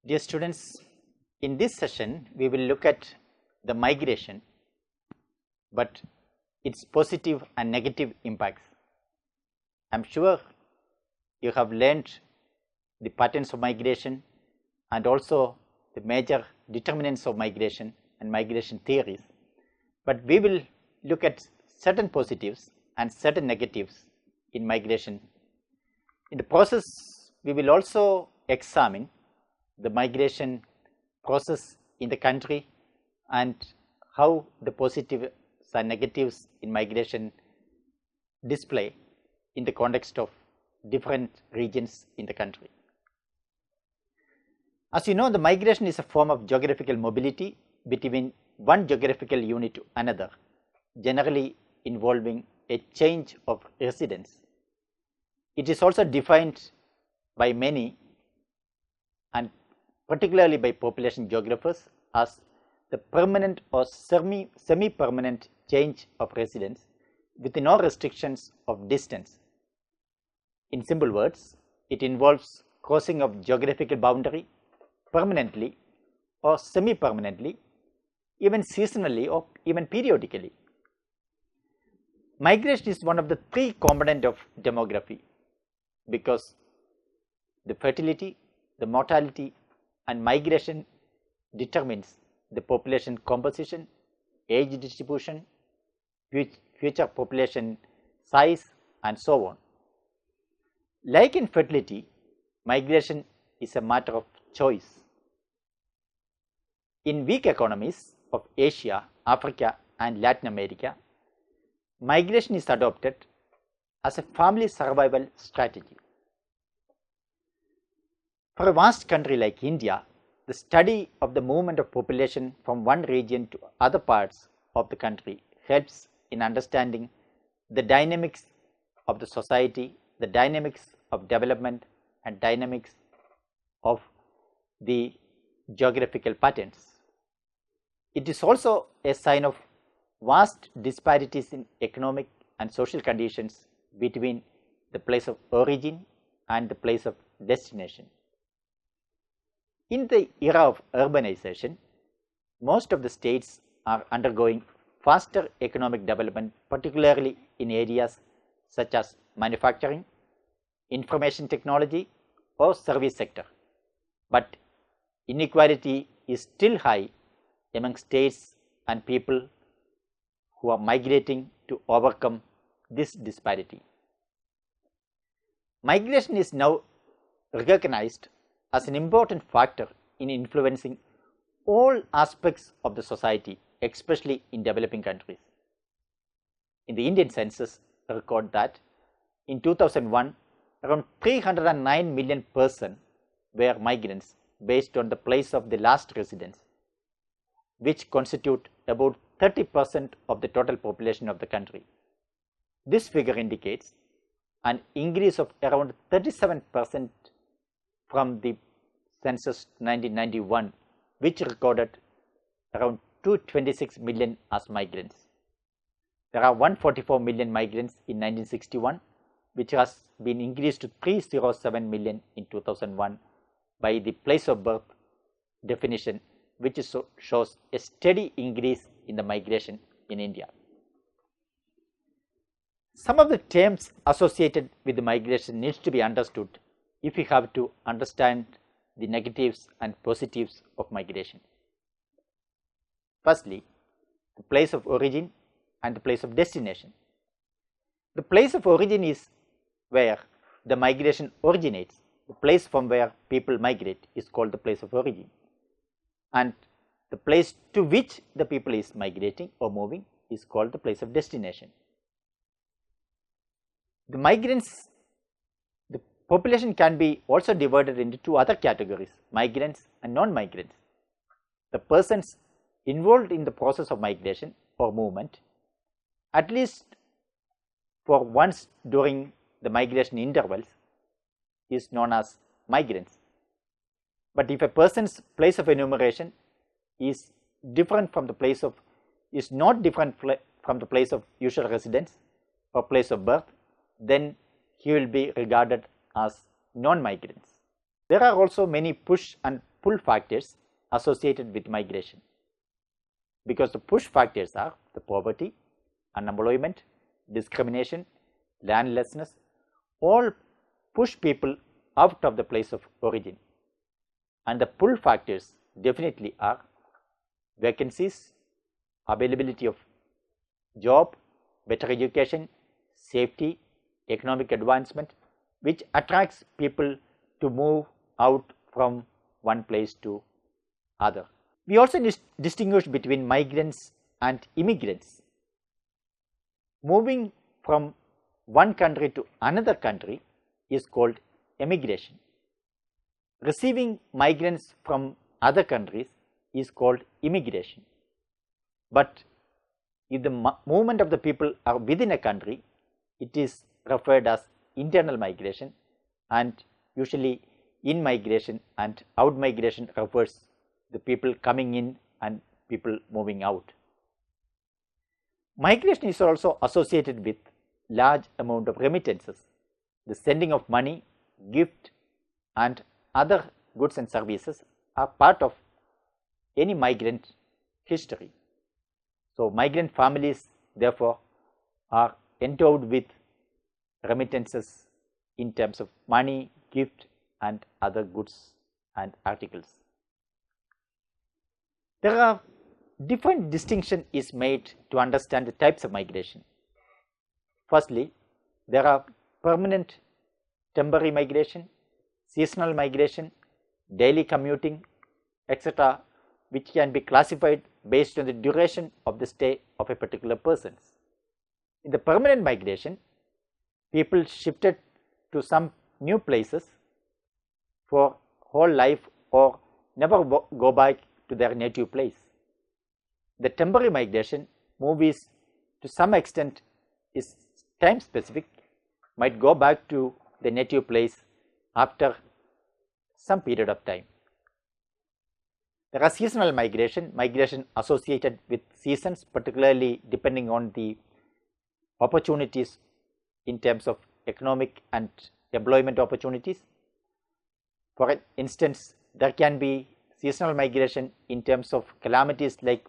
Dear students, in this session we will look at the migration, but its positive and negative impacts. I am sure you have learned the patterns of migration and also the major determinants of migration and migration theories, but we will look at certain positives and certain negatives in migration. In the process, we will also examine the migration process in the country and how the positives and negatives in migration display in the context of different regions in the country. As you know, the migration is a form of geographical mobility between one geographical unit to another, generally involving a change of residence. It is also defined by many and particularly by population geographers as the permanent or semi-permanent change of residence with no restrictions of distance. In simple words, it involves crossing of geographical boundary permanently or semi-permanently, even seasonally or even periodically. Migration is one of the three components of demography because the fertility, the mortality and migration determines the population composition, age distribution, future population size and so on. Like in fertility, migration is a matter of choice. In weak economies of Asia, Africa and Latin America, migration is adopted as a family survival strategy. For a vast country like India, the study of the movement of population from one region to other parts of the country helps in understanding the dynamics of the society, the dynamics of development and dynamics of the geographical patterns. It is also a sign of vast disparities in economic and social conditions between the place of origin and the place of destination. In the era of urbanization, most of the states are undergoing faster economic development, particularly in areas such as manufacturing, information technology or service sector, but inequality is still high among states and people who are migrating to overcome this disparity. Migration is now recognized as an important factor in influencing all aspects of the society, especially in developing countries. In the Indian census record that in 2001, around 309 million persons were migrants based on the place of the last residence, which constitute about 30% of the total population of the country. This figure indicates an increase of around 37% from the census 1991, which recorded around 226 million as migrants. There are 144 million migrants in 1961, which has been increased to 307 million in 2001 by the place of birth definition, which shows a steady increase in the migration in India. Some of the terms associated with the migration needs to be understood if we have to understand the negatives and positives of migration. Firstly, the place of origin and the place of destination. The place of origin is where the migration originates. The place from where people migrate is called the place of origin, and the place to which the people is migrating or moving is called the place of destination. The migrants, the population can be also divided into two other categories, migrants and non-migrants. The persons involved in the process of migration or movement, at least for once during the migration intervals, is known as migrants. But if a person's place of enumeration is different from the place of, is not different from the place of usual residence or place of birth, then he will be regarded as non-migrants. There are also many push and pull factors associated with migration, because the push factors are the poverty, unemployment, discrimination, landlessness, all push people out of the place of origin. And the pull factors definitely are vacancies, availability of job, better education, safety, economic advancement, which attracts people to move out from one place to other. We also distinguish between migrants and immigrants. Moving from one country to another country is called emigration. Receiving migrants from other countries is called immigration. But if the movement of the people are within a country, it is referred as internal migration, and usually in migration and out migration refers the people coming in and people moving out. Migration is also associated with large amount of remittances, the sending of money, gift and other goods and services are part of any migrant history. So, migrant families therefore are endowed with remittances in terms of money, gift and other goods and articles. There are different distinction is made to understand the types of migration. Firstly, there are permanent temporary migration, seasonal migration, daily commuting, etc., which can be classified based on the duration of the stay of a particular person. In the permanent migration, people shifted to some new places for whole life or never go back to their native place. The temporary migration move is to some extent is time specific, might go back to the native place after some period of time. There are seasonal migration associated with seasons, particularly depending on the opportunities in terms of economic and employment opportunities. For instance, there can be seasonal migration in terms of calamities like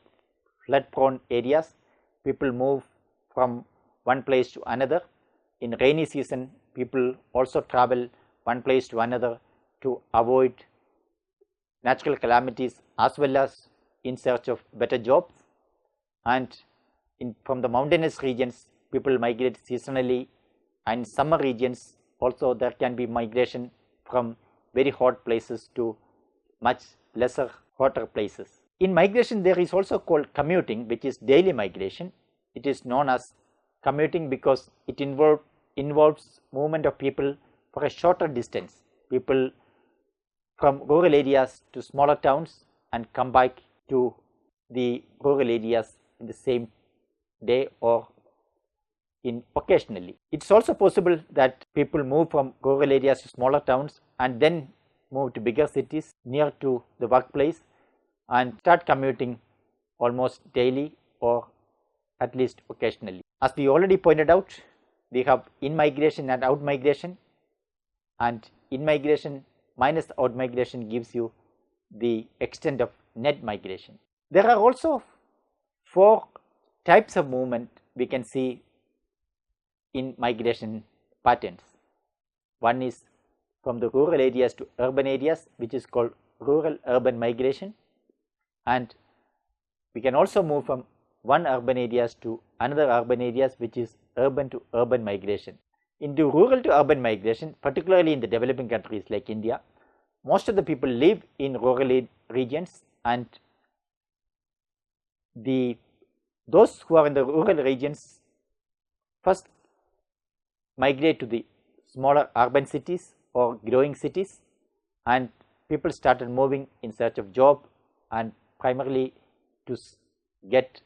flood prone areas. People move from one place to another. In rainy season, people also travel one place to another to avoid natural calamities as well as in search of better jobs. And from the mountainous regions, people migrate seasonally, and in summer regions also there can be migration from very hot places to much lesser hotter places. In migration, there is also called commuting, which is daily migration. It is known as commuting because it involves movement of people for a shorter distance. People from rural areas to smaller towns and come back to the rural areas in the same day or in occasionally. It is also possible that people move from rural areas to smaller towns and then move to bigger cities near to the workplace and start commuting almost daily or at least occasionally. As we already pointed out, we have in-migration and out-migration, and in-migration minus out-migration gives you the extent of net migration. There are also 4 types of movement we can see in migration patterns. One is from the rural areas to urban areas, which is called rural urban migration, and we can also move from one urban areas to another urban areas, which is urban to urban migration. In the rural to urban migration, particularly in the developing countries like India, most of the people live in rural regions, and those who are in the rural regions first migrate to the smaller urban cities or growing cities, and people started moving in search of job and primarily to get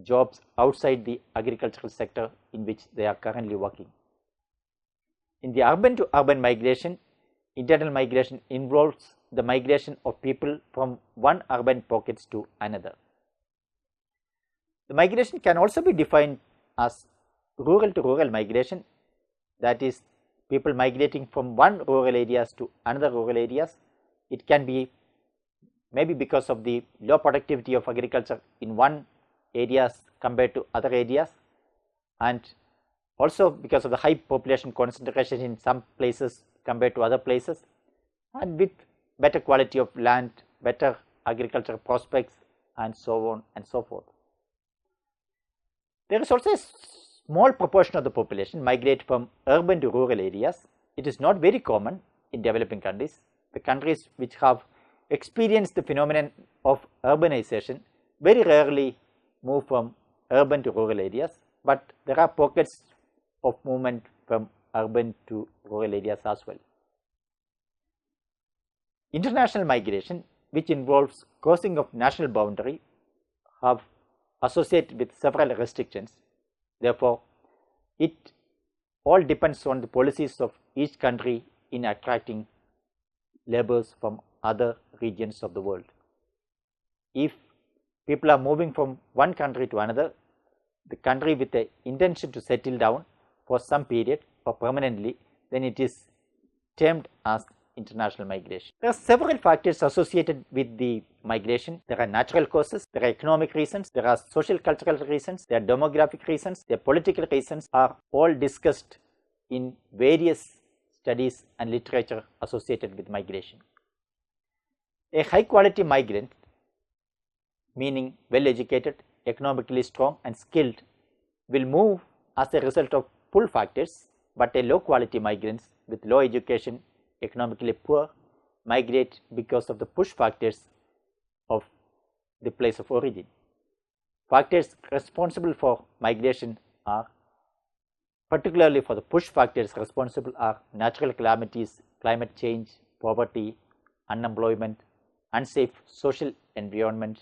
jobs outside the agricultural sector in which they are currently working. In the urban to urban migration, internal migration involves the migration of people from one urban pockets to another. The migration can also be defined as rural to rural migration, that is people migrating from one rural areas to another rural areas. It can be maybe because of the low productivity of agriculture in one areas compared to other areas, and also because of the high population concentration in some places compared to other places, and with better quality of land, better agricultural prospects, and so on and so forth. There is also a small proportion of the population migrate from urban to rural areas. It is not very common in developing countries. The countries which have experienced the phenomenon of urbanization very rarely move from urban to rural areas, but there are pockets of movement from urban to rural areas as well. International migration, which involves crossing of national boundary, have associated with several restrictions. Therefore, it all depends on the policies of each country in attracting laborers from other regions of the world. If people are moving from one country to another, the country with the intention to settle down for some period or permanently, then it is termed as international migration. There are several factors associated with the migration. There are natural causes, there are economic reasons, there are social cultural reasons, there are demographic reasons, there are political reasons, are all discussed in various studies and literature associated with migration. A high quality migrant, meaning well educated, economically strong and skilled, will move as a result of pull factors, but a low quality migrants with low education, economically poor, migrate because of the push factors of the place of origin. Factors responsible for migration are, particularly for the push factors responsible, are natural calamities, climate change, poverty, unemployment, unsafe social environment,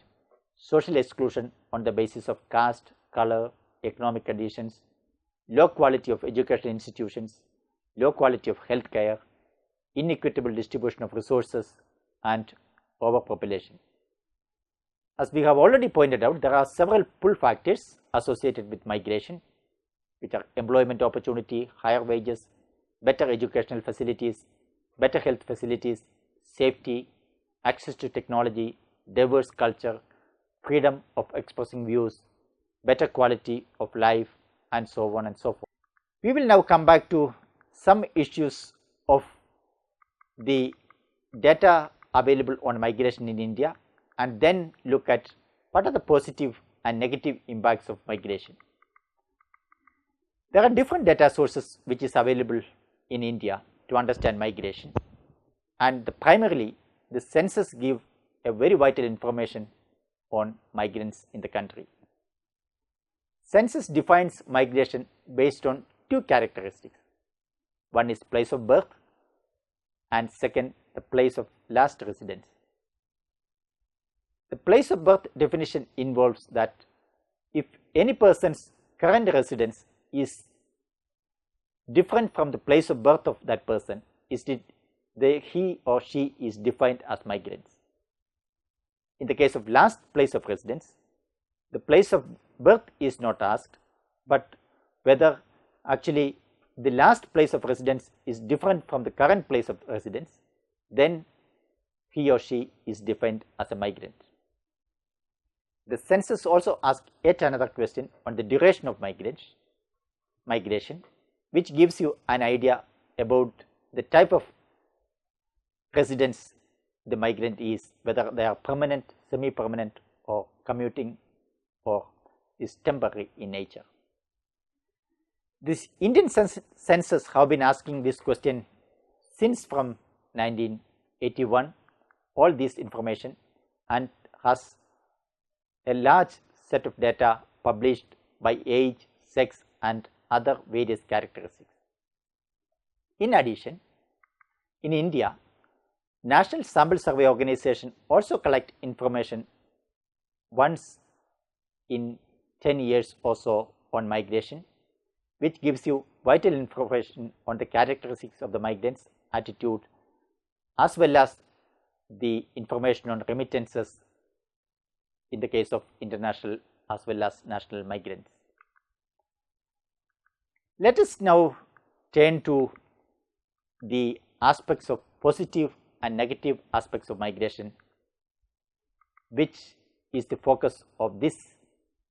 social exclusion on the basis of caste, color, economic conditions, low quality of educational institutions, low quality of health care, inequitable distribution of resources, and overpopulation. As we have already pointed out, there are several pull factors associated with migration, which are employment opportunity, higher wages, better educational facilities, better health facilities, safety, access to technology, diverse culture, freedom of expressing views, better quality of life, and so on and so forth. We will now come back to some issues of the data available on migration in India, and then look at what are the positive and negative impacts of migration. There are different data sources which is available in India to understand migration, and primarily the census give a very vital information on migrants in the country. Census defines migration based on two characteristics. One is place of birth, and second, the place of last residence. The place of birth definition involves that if any person's current residence is different from the place of birth of that person, he or she is defined as migrants. In the case of last place of residence, the place of birth is not asked, but whether actually the last place of residence is different from the current place of residence, then he or she is defined as a migrant. The census also asks yet another question on the duration of migration, which gives you an idea about the type of residence the migrant is, whether they are permanent, semi-permanent, or commuting, or is temporary in nature. This Indian census have been asking this question since from 1981, all this information, and has a large set of data published by age, sex, and other various characteristics. In addition, in India, National Sample Survey Organization also collect information once in 10 years or so on migration, which gives you vital information on the characteristics of the migrants' attitude, as well as the information on remittances in the case of international as well as national migrants. Let us now turn to the aspects of positive and negative aspects of migration which is the focus of this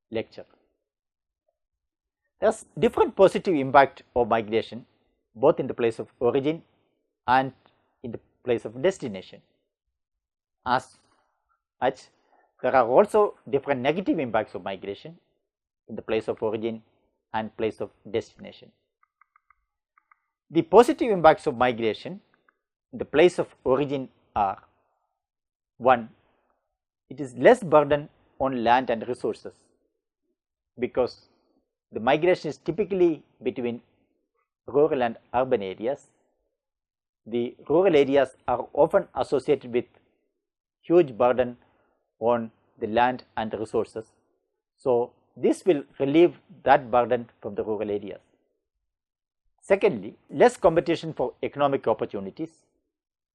lecture. There is different positive impact of migration both in the place of origin and in the place of destination. As such, there are also different negative impacts of migration in the place of origin and place of destination. The positive impacts of migration in the place of origin are: 1. It is less burden on land and resources, because the migration is typically between rural and urban areas. The rural areas are often associated with huge burden on the land and the resources. So, this will relieve that burden from the rural areas. Secondly, less competition for economic opportunities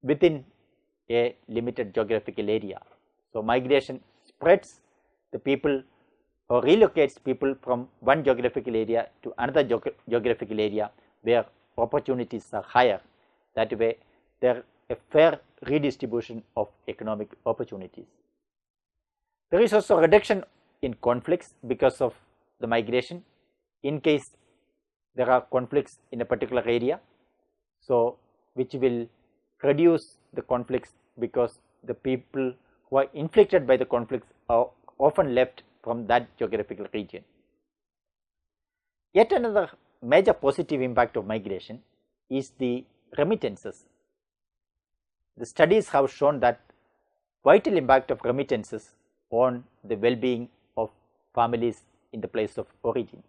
within a limited geographical area. So, migration spreads the people or relocates people from one geographical area to another geographical area where opportunities are higher. That way, there is a fair redistribution of economic opportunities. There is also a reduction in conflicts because of the migration in case there are conflicts in a particular area. So, which will reduce the conflicts because the people who are inflicted by the conflicts are often left from that geographical region. Yet another major positive impact of migration is the remittances. The studies have shown that vital impact of remittances on the well-being of families in the place of origin.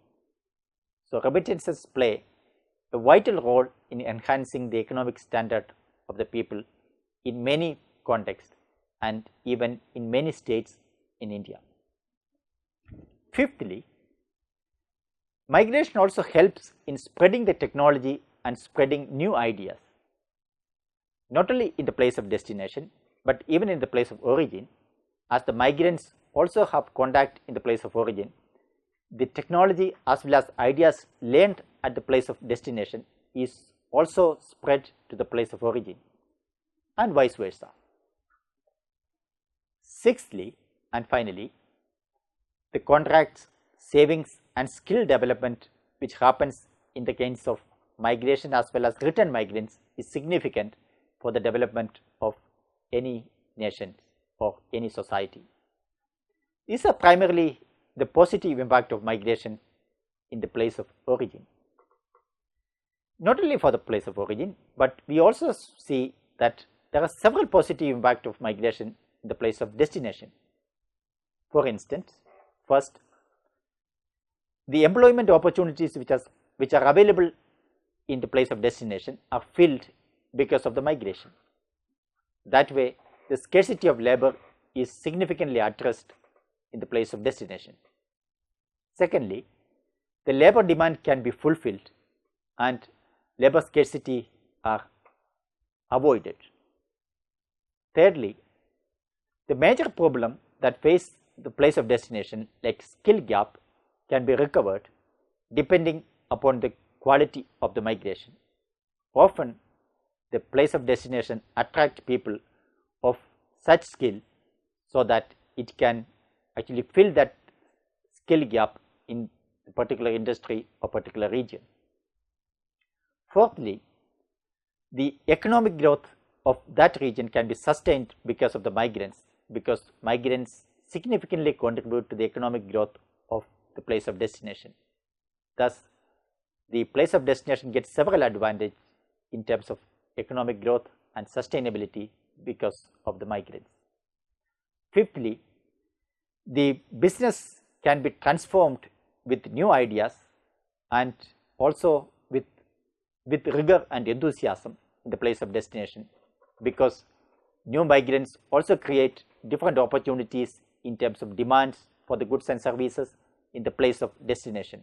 So, remittances play a vital role in enhancing the economic standard of the people in many contexts and even in many states in India. Fifthly, migration also helps in spreading the technology and spreading new ideas, not only in the place of destination, but even in the place of origin. As the migrants also have contact in the place of origin, the technology as well as ideas learned at the place of destination is also spread to the place of origin, and vice versa. Sixthly and finally, the contracts, savings and skill development which happens in the case of migration as well as return migrants is significant for the development of any nation or any society. These are primarily the positive impact of migration in the place of origin. Not only for the place of origin, but we also see that there are several positive impacts of migration in the place of destination. For instance, first, the employment opportunities which are available in the place of destination are filled because of the migration. That way, the scarcity of labor is significantly addressed in the place of destination. Secondly, the labor demand can be fulfilled and labor scarcity are avoided. Thirdly, the major problem that face the place of destination like skill gap can be recovered depending upon the quality of the migration. Often, the place of destination attract people of such skill so that it can actually fill that skill gap in a particular industry or particular region. Fourthly, the economic growth of that region can be sustained because of the migrants, because migrants significantly contribute to the economic growth of the place of destination. Thus, the place of destination gets several advantages in terms of economic growth and sustainability because of the migrants. Fifthly, the business can be transformed with new ideas and also with rigor and enthusiasm in the place of destination, because new migrants also create different opportunities in terms of demands for the goods and services in the place of destination.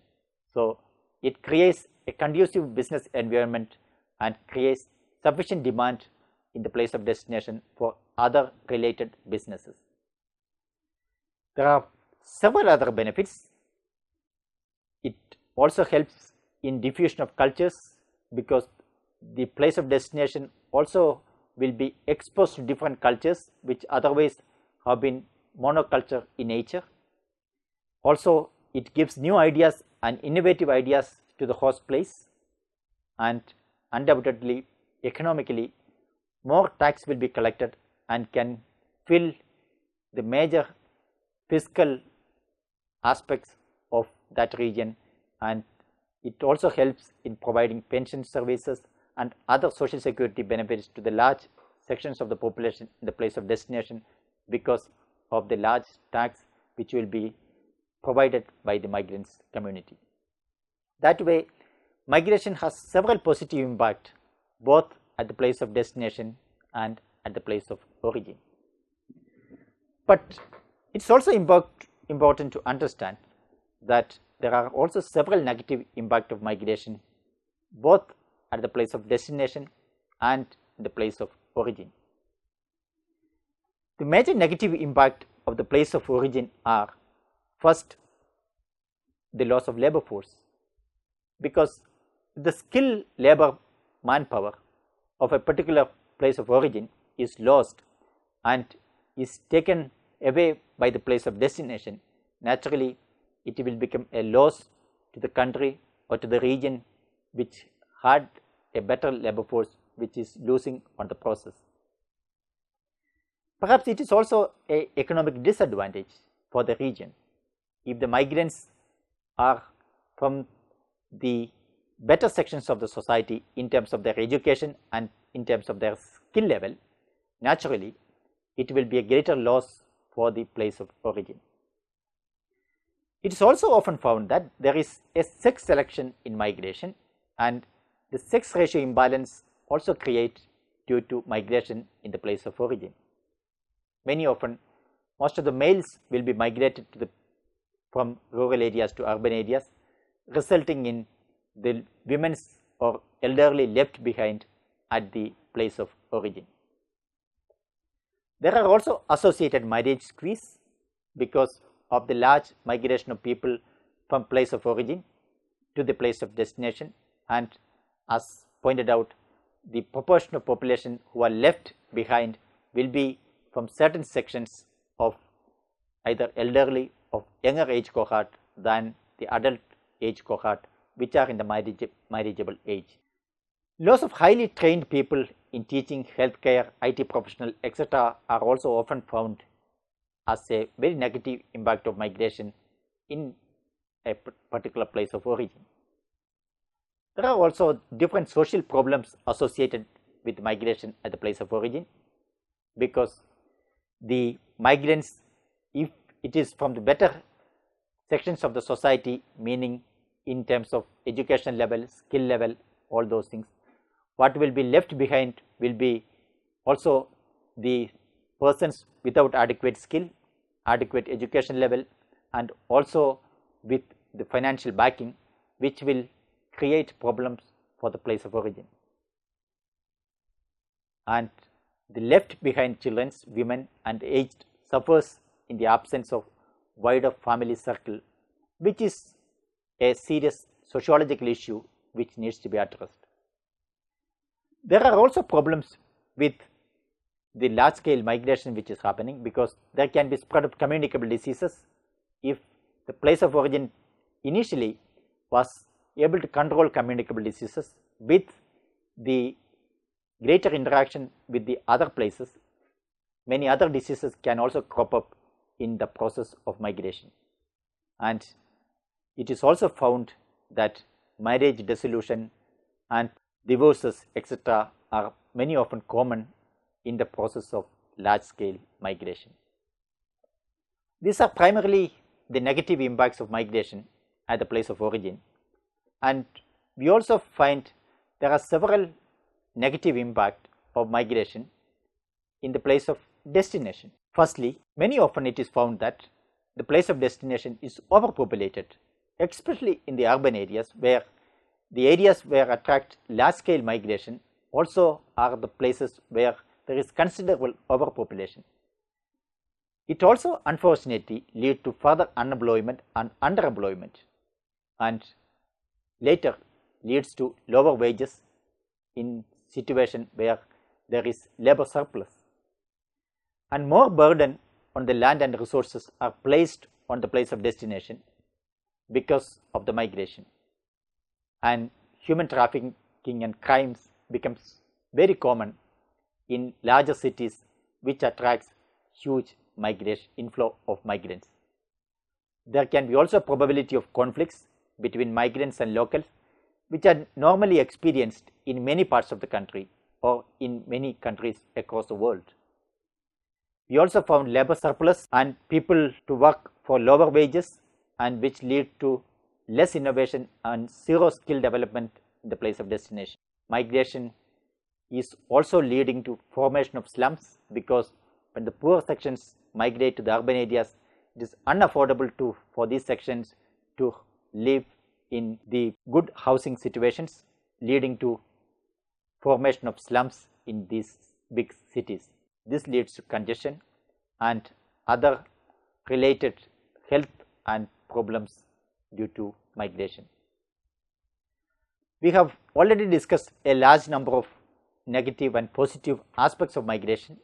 So, it creates a conducive business environment and creates sufficient demand in the place of destination for other related businesses. There are several other benefits. It also helps in diffusion of cultures, because the place of destination also will be exposed to different cultures which otherwise have been monoculture in nature. Also, it gives new ideas and innovative ideas to the host place, and undoubtedly economically more tax will be collected and can fill the major fiscal aspects of that region, and it also helps in providing pension services and other social security benefits to the large sections of the population in the place of destination because of the large tax which will be provided by the migrants community. That way, migration has several positive impacts both at the place of destination and at the place of origin. But it is also important to understand that there are also several negative impacts of migration both at the place of destination and the place of origin. The major negative impact of the place of origin are: first, the loss of labor force, because the skilled labor manpower of a particular place of origin is lost and is taken away by the place of destination. Naturally, it will become a loss to the country or to the region which had a better labor force, which is losing on the process. Perhaps it is also an economic disadvantage for the region. If the migrants are from the better sections of the society in terms of their education and in terms of their skill level, naturally it will be a greater loss for the place of origin. It is also often found that there is a sex selection in migration, and the sex ratio imbalance also creates due to migration in the place of origin. Most of the males will be migrated from rural areas to urban areas, resulting in the women's or elderly left behind at the place of origin. There are also associated marriage squeeze because of the large migration of people from place of origin to the place of destination, and as pointed out, the proportion of population who are left behind will be from certain sections of either elderly or younger age cohort than the adult age cohort, which are in the marriageable age. Loss of highly trained people in teaching, healthcare, IT professional, etc. are also often found as a very negative impact of migration in a particular place of origin. There are also different social problems associated with migration at the place of origin, because the migrants, if it is from the better sections of the society, meaning in terms of education level, skill level, all those things, what will be left behind will be also the persons without adequate skill, adequate education level, and also with the financial backing, which will create problems for the place of origin. And the left behind children, women and aged suffers in the absence of wider family circle, which is a serious sociological issue which needs to be addressed. There are also problems with the large scale migration which is happening, because there can be spread of communicable diseases if the place of origin initially was able to control communicable diseases. With the greater interaction with the other places, many other diseases can also crop up in the process of migration. And it is also found that marriage dissolution and divorces, etc. are many often common in the process of large scale migration. These are primarily the negative impacts of migration at the place of origin, and we also find there are several negative impacts of migration in the place of destination. Firstly, many often it is found that the place of destination is overpopulated, especially in the urban areas, where the areas where attract large scale migration also are the places where there is considerable overpopulation. It also unfortunately leads to further unemployment and underemployment, and later leads to lower wages in situation where there is labor surplus, and more burden on the land and resources are placed on the place of destination because of the migration, and human trafficking and crimes becomes very common in larger cities, which attracts huge migration inflow of migrants. There can be also a probability of conflicts between migrants and locals, which are normally experienced in many parts of the country or in many countries across the world. We also found labor surplus and people to work for lower wages, and which lead to less innovation and zero skill development in the place of destination. Migration is also leading to formation of slums, because when the poor sections migrate to the urban areas, it is unaffordable for these sections to live in the good housing situations, leading to formation of slums in these big cities. This leads to congestion and other related health and problems due to migration. We have already discussed a large number of negative and positive aspects of migration.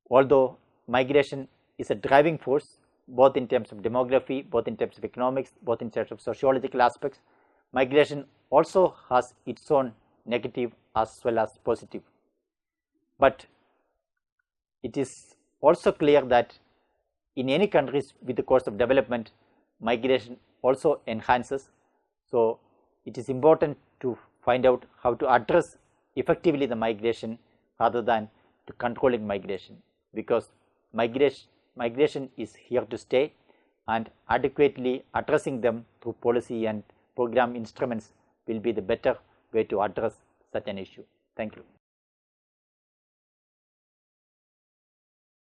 Although migration is a driving force both in terms of demography, both in terms of economics, both in terms of sociological aspects, migration also has its own negative as well as positive. But it is also clear that in any countries with the course of development, migration also enhances. So it is important to find out how to address effectively the migration rather than to controlling migration, because migration is here to stay, and adequately addressing them through policy and program instruments will be the better way to address such an issue. Thank you.